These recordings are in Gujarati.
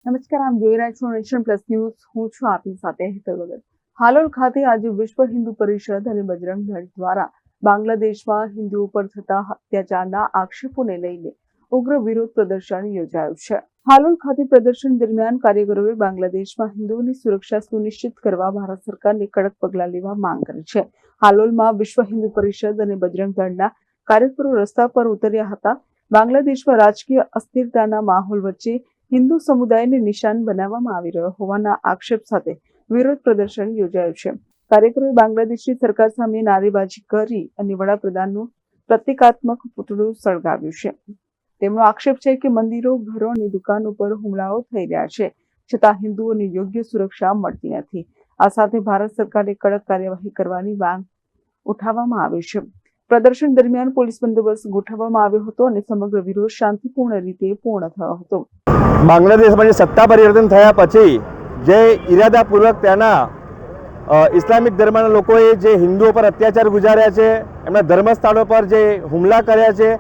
નમસ્કાર, આપ જોઈ રહ્યા છો નેશન પ્લસ ન્યૂઝ. હું છું આપની સાથે હેતલ વગર. હાલોલ ખાતે આજે વિશ્વ હિન્દુ પરિષદ અને બજરંગ દળ દ્વારા બાંગ્લાદેશમાં હિન્દુઓ પર થતા અત્યાચારના આક્ષેપોને લઈને ઉગ્ર વિરોધ પ્રદર્શન યોજાયું છે. હાલોલ ખાતે પ્રદર્શન દરમિયાન કાર્યકરોએ બાંગ્લાદેશમાં હિન્દુઓની સુરક્ષા સુનિશ્ચિત કરવા ભારત સરકારને કડક પગલાં લેવા માંગ કરી છે. હાલોલમાં વિશ્વ હિન્દુ પરિષદ અને બજરંગ દળના કાર્યકરો રસ્તા પર ઉતર્યા હતા. બાંગ્લાદેશમાં રાજકીય અસ્થિરતાના માહોલ વચ્ચે હિન્દુ સમુદાયને નિશાન બનાવવામાં આવી રહ્યો હોવાના આક્ષેપ સાથે વિરોધ પ્રદર્શન યોજાયું છે. કાર્યકરોએ બાંગ્લાદેશની સરકાર સામે નારેબાજી કરી અને વડાપ્રધાનનું પ્રતિકાત્મક પુતળું સળગાવ્યું છે. તેમનો આક્ષેપ છે કે મંદિરો, ઘરો અને દુકાનો પર હુમલાઓ થઈ રહ્યા છે, છતાં હિન્દુઓને યોગ્ય સુરક્ષા મળતી નથી. આ સાથે ભારત સરકારે કડક કાર્યવાહી કરવાની માંગ ઉઠાવવામાં આવી છે. પ્રદર્શન દરમિયાન પોલીસ બંદોબસ્ત ગોઠવવામાં આવ્યો હતો અને સમગ્ર વિરોધ શાંતિપૂર્ણ રીતે પૂર્ણ થયો હતો. બાંગ્લાદેશમાં જે સત્તા પરિવર્તન થયા પછી જે ઇરાદાપૂર્વક ત્યાંના ઇસ્લામિક ધર્મના લોકોએ જે હિન્દુઓ પર અત્યાચાર ગુજાર્યા છે, એમના ધર્મસ્થળો પર જે હુમલા કર્યા છે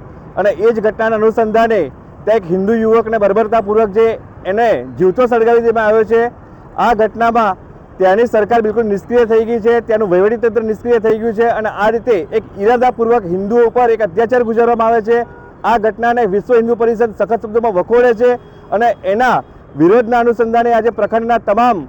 અને એ જ ઘટનાના અનુસંધાને ત્યાં એક હિન્દુ યુવકને બર્બરતાપૂર્વક જે એને જીવતો સળગાવી દેવામાં આવ્યો છે. આ ઘટનામાં ત્યાંની સરકાર બિલકુલ નિષ્ક્રિય થઈ ગઈ છે, ત્યાંનું વહીવટીતંત્ર નિષ્ક્રિય થઈ ગયું છે અને આ રીતે એક ઇરાદાપૂર્વક હિન્દુઓ ઉપર એક અત્યાચાર ગુજારવામાં આવે છે. આ ઘટનાને વિશ્વ હિન્દુ પરિષદ સખત શબ્દોમાં વખોડે છે અને એના વિરોધના અનુસંધાને આજે પ્રખંડના તમામ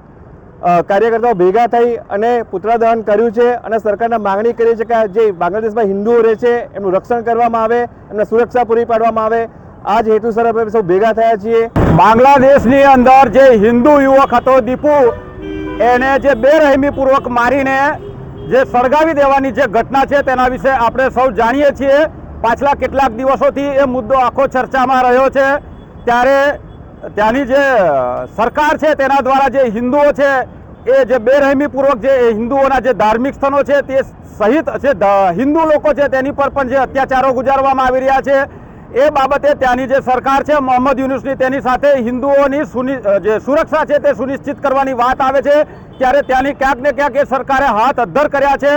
કાર્યકર્તાઓ ભેગા થઈ અને પુતળા દહન કર્યું છે અને સરકારને માંગણી કરી છે કે જે બાંગ્લાદેશમાં હિન્દુઓ રહે છે એમનું રક્ષણ કરવામાં આવે, એમને સુરક્ષા પૂરી પાડવામાં આવે. આ જ હેતુસર આપણે સૌ ભેગા થયા છીએ. બાંગ્લાદેશની અંદર જે હિન્દુ યુવક હતો દીપુ, એને જે બેરહેમીપૂર્વક મારીને જે સળગાવી દેવાની જે ઘટના છે તેના વિશે આપણે સૌ જાણીએ છીએ. પાછલા કેટલાક દિવસોથી એ મુદ્દો આખો ચર્ચામાં રહ્યો છે. ત્યારે ત્યાંની જે સરકાર છે તેના દ્વારા જે હિન્દુઓ છે એ જે બેરહેમીપૂર્વક જે હિન્દુઓના જે ધાર્મિક સ્થાનો છે તે સહિત જે હિન્દુ લોકો છે તેની પર પણ જે અત્યાચારો ગુજારવામાં આવી રહ્યા છે એ બાબતે ત્યાંની જે સરકાર છે મોહમ્મદ યુનુસની, તેની સાથે હિન્દુઓની જે સુરક્ષા છે તે સુનિશ્ચિત કરવાની વાત આવે છે. ત્યારે ત્યાંની ક્યાંક ને ક્યાંક એ સરકારે હાથ અદ્ધર કર્યા છે.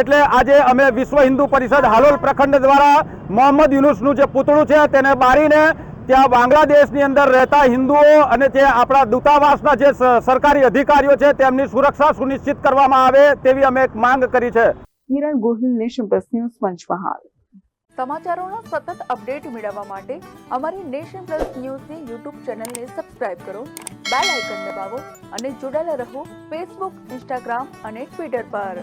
એટલે આજે અમે વિશ્વ હિન્દુ પરિષદ હાલોલ પ્રખંડ દ્વારા મોહમ્મદ યુનુસનું જે પુતળું છે તેને બારીને ત્યાં બાંગ્લાદેશની અંદર રહેતા હિન્દુઓ અને જે આપણા દૂતાવાસના જે સરકારી અધિકારીઓ છે તેમની સુરક્ષા સુનિશ્ચિત કરવામાં આવે તેવી અમે એક માંગ કરી છે. Kiran Gohil, nation plus news, Panchmahal. સમાચારોના સતત અપડેટ મેળવવા માટે અમારી નેશન પ્લસ ન્યૂઝની યુટ્યુબ ચેનલને સબસ્ક્રાઇબ કરો, બેલ આઇકન દબાવો અને જોડાયેલા રહો ફેસબુક, ઇન્સ્ટાગ્રામ અને ટ્વિટર પર.